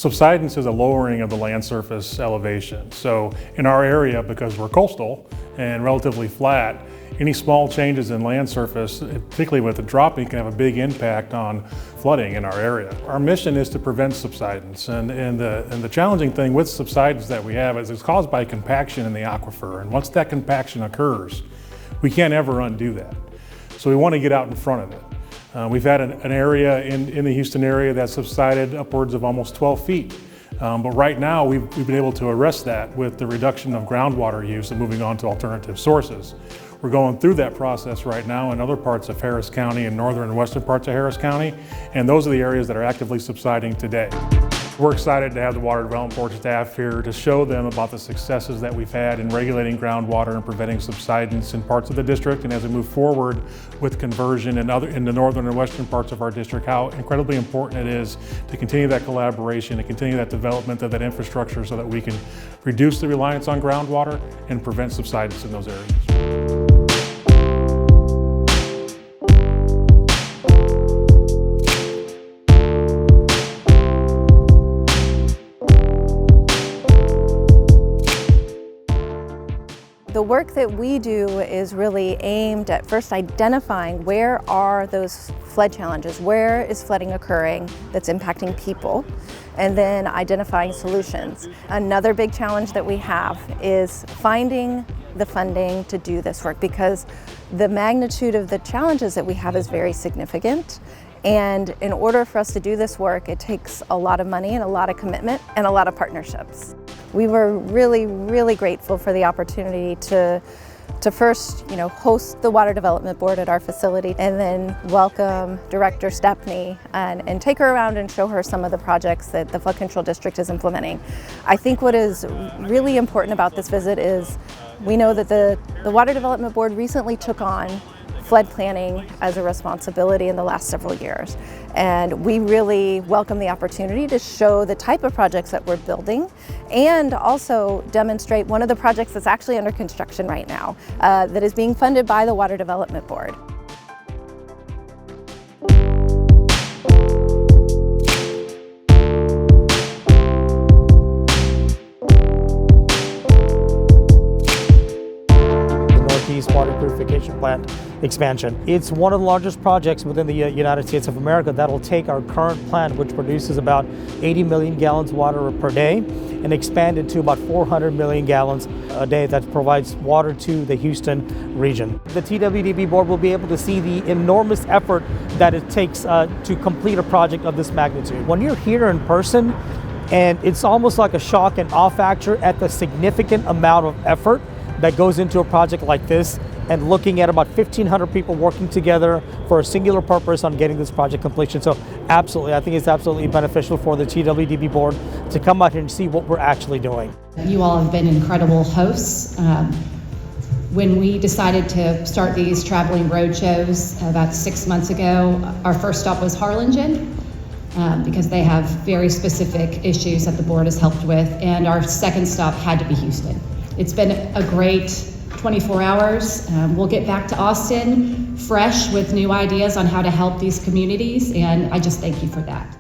Subsidence is a lowering of the land surface elevation. So in our area, because we're coastal and relatively flat, any small changes in land surface, particularly with the dropping, can have a big impact on flooding in our area. Our mission is to prevent subsidence, and the challenging thing with subsidence that we have is it's caused by compaction in the aquifer, and once that compaction occurs, we can't ever undo that. So we want to get out in front of it. We've had an area in the Houston area that subsided upwards of almost 12 feet. But right now we've been able to arrest that with the reduction of groundwater use and moving on to alternative sources. We're going through that process right now in other parts of Harris County and northern and western parts of Harris County, and those are the areas that are actively subsiding today. We're excited to have the Water Development Board staff here to show them about the successes that we've had in regulating groundwater and preventing subsidence in parts of the district, and as we move forward with conversion in the northern and western parts of our district, how incredibly important it is to continue that collaboration and continue that development of that infrastructure so that we can reduce the reliance on groundwater and prevent subsidence in those areas. The work that we do is really aimed at first identifying where are those flood challenges, where is flooding occurring that's impacting people, and then identifying solutions. Another big challenge that we have is finding the funding to do this work, because the magnitude of the challenges that we have is very significant. And in order for us to do this work, it takes a lot of money and a lot of commitment and a lot of partnerships. We were really, really grateful for the opportunity to first, host the Water Development Board at our facility, and then welcome Director Stepney and take her around and show her some of the projects that the Flood Control District is implementing. I think what is really important about this visit is we know that the Water Development Board recently took on flood planning as a responsibility in the last several years. And we really welcome the opportunity to show the type of projects that we're building and also demonstrate one of the projects that's actually under construction right now that is being funded by the Water Development Board. Water purification plant expansion. It's one of the largest projects within the United States of America that will take our current plant, which produces about 80 million gallons of water per day, and expand it to about 400 million gallons a day that provides water to the Houston region. The TWDB board will be able to see the enormous effort that it takes to complete a project of this magnitude. When you're here in person, and it's almost like a shock and awe factor at the significant amount of effort that goes into a project like this, and looking at about 1,500 people working together for a singular purpose on getting this project completion. So absolutely, I think it's absolutely beneficial for the TWDB board to come out here and see what we're actually doing. You all have been incredible hosts. When we decided to start these traveling road shows about 6 months ago, our first stop was Harlingen, because they have very specific issues that the board has helped with, and our second stop had to be Houston. It's been a great 24 hours. We'll get back to Austin fresh with new ideas on how to help these communities, and I just thank you for that.